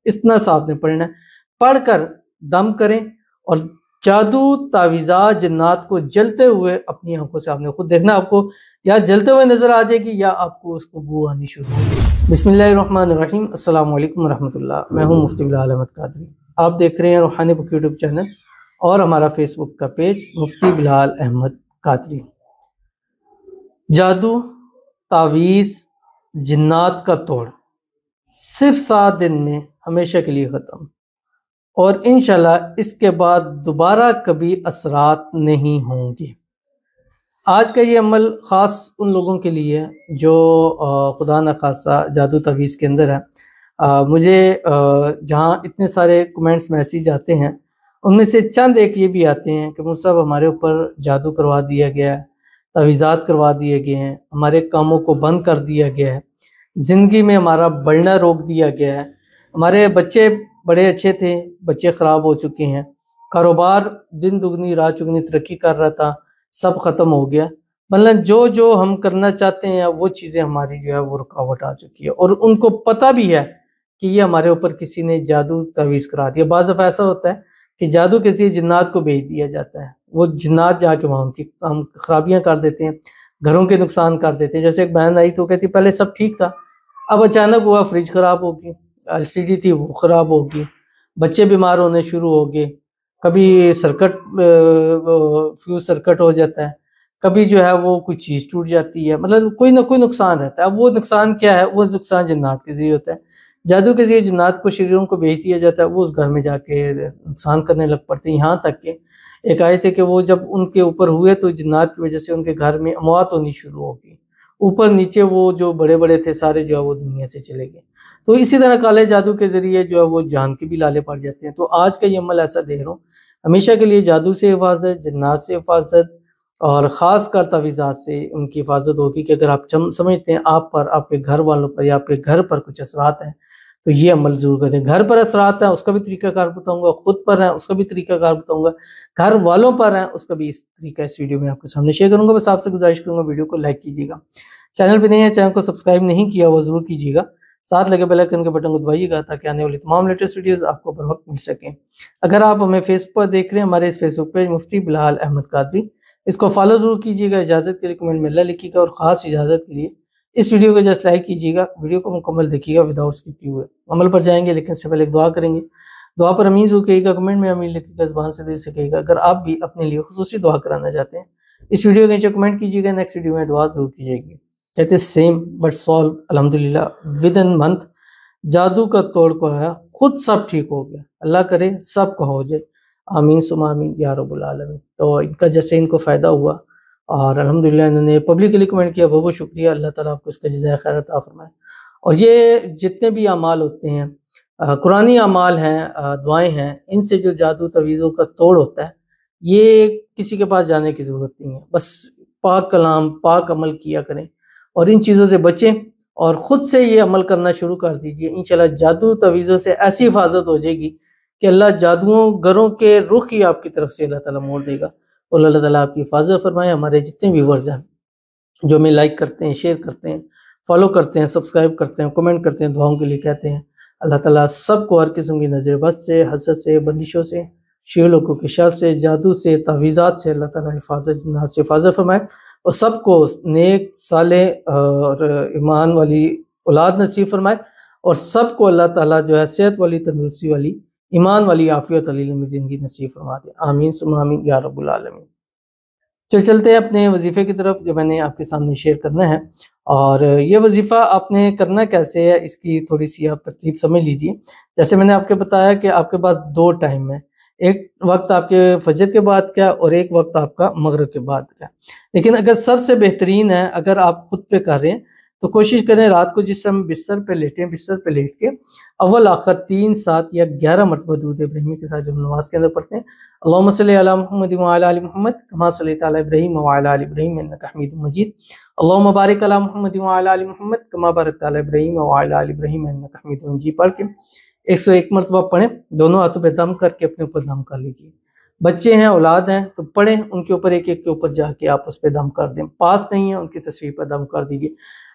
اتنا سا آپ نے پڑھنا ہے، پڑھ کر دم کریں اور جادو تعویذات جنات کو جلتے ہوئے اپنی آنکھوں سے آپ نے خود دیکھنا، آپ کو یا جلتے ہوئے نظر آ جائے گی یا آپ کو اس کو بو آنی شروع ہوگی۔ بسم اللہ الرحمن الرحیم، السلام علیکم ورحمۃ اللہ، میں ہوں مفتی بلال احمد قادری، آپ دیکھ رہے ہیں روحانی بک یوٹیوب چینل اور ہمارا فیس بک کا پیج مفتی بلال احمد قادری۔ جادو تعویذ جنات کا توڑ صرف 7 دن میں ہمیشہ کے لیے ختم، اور انشاءاللہ اس کے بعد دوبارہ کبھی اثرات نہیں ہوں گے۔ آج کا یہ عمل خاص ان لوگوں کے لیے ہے جو خدا نخواستہ جادو تعویذ کے اندر ہے۔ مجھے جہاں اتنے سارے کمنٹس میسیج آتے ہیں ان میں سے چند ایک یہ بھی آتے ہیں کہ مفتی صاحب ہمارے اوپر جادو کروا دیا گیا ہے، تعویذات کروا دیے گئے ہیں، ہمارے کاموں کو بند کر دیا گیا ہے، زندگی میں ہمارا بڑھنا روک دیا گیا ہے، ہمارے بچے بڑے اچھے تھے، بچے خراب ہو چکے ہیں، کاروبار دن دگنی رات چگنی ترقی کر رہا تھا، سب ختم ہو گیا، مطلب جو ہم کرنا چاہتے ہیں وہ چیزیں ہماری جو ہے وہ رکاوٹ آ چکی ہے، اور ان کو پتہ بھی ہے کہ یہ ہمارے اوپر کسی نے جادو تعویذ کرا دیا۔ بعض دفعہ ایسا ہوتا ہے کہ جادو کسی جنات کو بھیج دیا جاتا ہے، وہ جنات جا کے وہاں ان کی خرابیاں کر دیتے ہیں، گھروں کے نقصان کر دیتے ہیں۔ جیسے ایک بہن آئی تو کہتی پہلے سب ٹھیک تھا، اب اچانک ہوا فریج خراب ہو گئی، LCD تھی وہ خراب ہو گئی، بچے بیمار ہونے شروع ہو گئے، کبھی فیوز سرکٹ ہو جاتا ہے، کبھی جو ہے وہ کوئی چیز ٹوٹ جاتی ہے، مطلب کوئی نہ کوئی نقصان رہتا ہے۔ اب وہ نقصان کیا ہے؟ وہ نقصان جنات کے ذریعے ہوتا ہے، جادو کے ذریعے جنات کو شریروں کو بھیج دیا جاتا ہے، وہ اس گھر میں جا کے نقصان کرنے لگ پڑتے ہیں۔ یہاں تک کہ ایک آئے تھے کہ وہ جب ان کے اوپر ہوئے تو جنات کی وجہ سے ان کے گھر میں اموات ہونی شروع ہو گئی، اوپر نیچے وہ جو بڑے بڑے تھے سارے جو ہے وہ دنیا سے چلے گئے۔ تو اسی طرح کالے جادو کے ذریعے جو ہے وہ جان کے بھی لالے پڑ جاتے ہیں۔ تو آج کا یہ عمل ایسا دے رہا ہوں، ہمیشہ کے لیے جادو سے حفاظت، جنات سے حفاظت، اور خاص کر تعویذات سے ان کی حفاظت ہوگی کہ اگر آپ سمجھتے ہیں آپ پر، آپ کے گھر والوں پر یا آپ کے گھر پر کچھ اثرات ہیں تو یہ عمل ضرور کریں۔ گھر پر اثرات ہیں اس کا بھی طریقہ کار بتاؤں گا، خود پر ہیں اس کا بھی طریقہ کار بتاؤں گا، گھر والوں پر ہیں اس کا بھی اس طریقہ اس ویڈیو میں آپ کے سامنے شیئر کروں گا۔ بس آپ سے گزارش کروں گا ویڈیو کو لائک کیجیے گا، چینل پہ نہیں ہے چینل کو سبسکرائب نہیں کیا وہ ضرور کیجیے گا، ساتھ لگے بیل آئیکن کے بٹن کو دبائیے گا تاکہ آنے والی تمام لیٹسٹ ویڈیوز آپ کو بر وقت مل سکیں۔ اگر آپ ہمیں فیس بک پر دیکھ رہے ہیں، ہمارے اس فیس بک پیج مفتی بلال احمد قادری، اس کو فالو ضرور کیجیے گا، اجازت کے لیے کمنٹ میں اللہ لکھیے گا، اور خاص اجازت کے لیے اس ویڈیو کو جسٹ لائک کیجیے گا، ویڈیو کو مکمل دیکھیے گا وداؤٹ اسکپ کیے ہوئے۔ عمل پر جائیں گے لیکن اس سے پہلے ایک دعا کریں گے، دعا پر امین ضرور کہیے گا، کمنٹ میں امین لکھیے گا، زبان سے دل سے کہیے گا۔ اگر آپ بھی اپنے لیے خصوصی دعا کرانا چاہتے ہیں اس ویڈیو کے نیچے کمنٹ کیجیے گا، نیکسٹ ویڈیو میں دعا ضرور کیجیے گی۔ کہتے سیم بٹ سالو الحمدللہ ود ان منتھ جادو کا توڑ کو ہے خود سب ٹھیک ہو گیا، اللہ کرے سب کو ہو جائے، آمین ثم آمین یا رب العالمین۔ تو ان کا جیسے ان کو فائدہ ہوا اور الحمدللہ انہوں نے پبلکلی کمنٹ کیا، بہت شکریہ، اللہ تعالیٰ آپ کو اس کا جزائے خیر عطا فرمائے۔ اور یہ جتنے بھی اعمال ہوتے ہیں، قرآنی اعمال ہیں، دعائیں ہیں، ان سے جو جادو تعویذوں کا توڑ ہوتا ہے یہ کسی کے پاس جانے کی ضرورت نہیں ہے، بس پاک کلام پاک عمل کیا کریں اور ان چیزوں سے بچیں اور خود سے یہ عمل کرنا شروع کر دیجئے۔ انشاءاللہ جادو تعویذوں سے ایسی حفاظت ہو جائے گی کہ اللہ جادوؤں گروں کے رخ ہی آپ کی طرف سے اللہ تعالیٰ موڑ دے گا، اور اللہ تعالیٰ آپ کی حفاظت فرمائے۔ ہمارے جتنے ویورز ہیں جو ہمیں لائک کرتے ہیں، شیئر کرتے ہیں، فالو کرتے ہیں، سبسکرائب کرتے ہیں، کمنٹ کرتے ہیں، دعاؤں کے لیے کہتے ہیں، اللہ تعالیٰ سب کو ہر قسم کی نظر بد سے، حسد سے، بندشوں سے، شیعہ لوگوں کے شر سے، جادو سے، تعویذات سے اللہ تعالیٰ حفاظت، جنات سے حفاظت فرمائے، اور سب کو نیک صالح اور ایمان والی اولاد نصیب فرمائے، اور سب کو اللہ تعالیٰ جو ہے صحت والی، تندرستی والی، ایمان والی، عافیت والی لمبی زندگی نصیب فرما دے، آمین ثم آمین یا رب العالمین۔ چلتے ہیں اپنے وظیفے کی طرف جو میں نے آپ کے سامنے شیئر کرنا ہے، اور یہ وظیفہ آپ نے کرنا کیسے ہے اس کی تھوڑی سی آپ ترتیب سمجھ لیجئے۔ جیسے میں نے آپ کو بتایا کہ آپ کے پاس 2 ٹائم ہے، ایک وقت آپ کے فجر کے بعد کا اور ایک وقت آپ کا مغرب کے بعد کا، لیکن اگر سب سے بہترین ہے اگر آپ خود پہ کر رہے ہیں تو کوشش کریں رات کو جس ہم بستر پہ لیٹیں، بستر پہ لیٹ کے اول آخر 3، 7 یا 11 مرتبہ درود ابراہیمی کے ساتھ جو ہم نماز کے اندر پڑھتے ہیں، اللہم صلی علی محمد وعلی آل محمد کما صلیت علی ابراہیم وعلی آل ابراہیم انک حمید مجید، اللہم بارک علی محمد وعلی آل محمد کما بارکت علی ابراہیم وعلی آل ابراہیم انک حمید مجید پڑھ کے 101 مرتبہ پڑھیں، دونوں ہاتھوں پہ دم کر کے اپنے اوپر دم کر لیجیے۔ بچے ہیں، اولاد ہیں تو پڑھیں، ان کے اوپر ایک ایک کے اوپر جا کے آپ اس پہ دم کر دیں، پاس نہیں ہے ان کی تصویر پہ دم کر دیجیے۔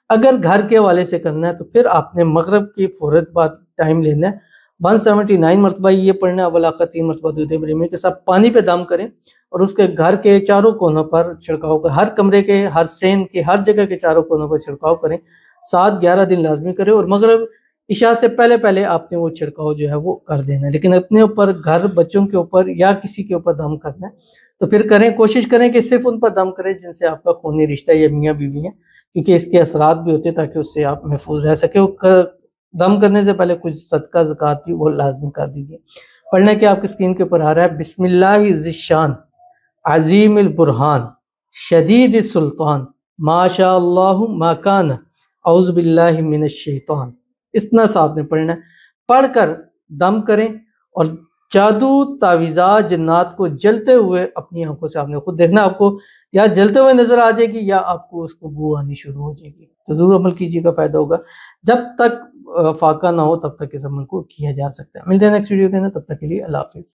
اگر گھر کے والے سے کرنا ہے تو پھر آپ نے مغرب کی فوراً بعد ٹائم لینا ہے 179 مرتبہ یہ پڑھنا ہے، اول آخر 3 مرتبہ درود ابراہیمی کے ساتھ پانی پہ دم کریں اور اس کے گھر کے چاروں کونوں پر چھڑکاؤ کریں، ہر کمرے کے، ہر سین کے، ہر جگہ کے چاروں کونوں پر چھڑکاؤ کریں، 7-11 دن لازمی کریں، اور مغرب عشاء سے پہلے پہلے آپ نے وہ چھڑکاؤ جو ہے وہ کر دینا ہے، لیکن اپنے اوپر، گھر، بچوں کے اوپر یا کسی کے اوپر دم کرنا ہے تو پھر کریں، کوشش کریں کہ صرف ان پر دم کریں جن سے آپ کا خونی رشتہ یا میاں بیوی ہیں، کیونکہ اس کے اثرات بھی ہوتے ہیں تاکہ اس سے آپ محفوظ رہ سکیں۔ دم کرنے سے پہلے کچھ صدقہ زکوٰۃ بھی وہ لازمی کر دیجیے۔ پڑھنے کے آپ کی اسکرین کے اوپر آ رہا ہے، بسم اللہ ذی الشان عظیم البرہان شدید السلطان ما شاء اللہ ما کان اعوذ باللہ من الشیطان، اتنا سا آپ نے پڑھنا ہے۔ پڑھ کر دم کریں اور جادو، تعویذات، جنات کو جلتے ہوئے اپنی آنکھوں سے آپ نے خود دیکھنا، آپ کو یا جلتے ہوئے نظر آ جائے گی یا آپ کو اس کو بو آنی شروع ہو جائے گی، تو ضرور عمل کیجیے گا، فائدہ ہوگا۔ جب تک فاقہ نہ ہو تب تک اس عمل کو کیا جا سکتا ہے۔ ملتے ہیں نیکسٹ ویڈیو کے اندر، تب تک کے لیے اللہ حافظ۔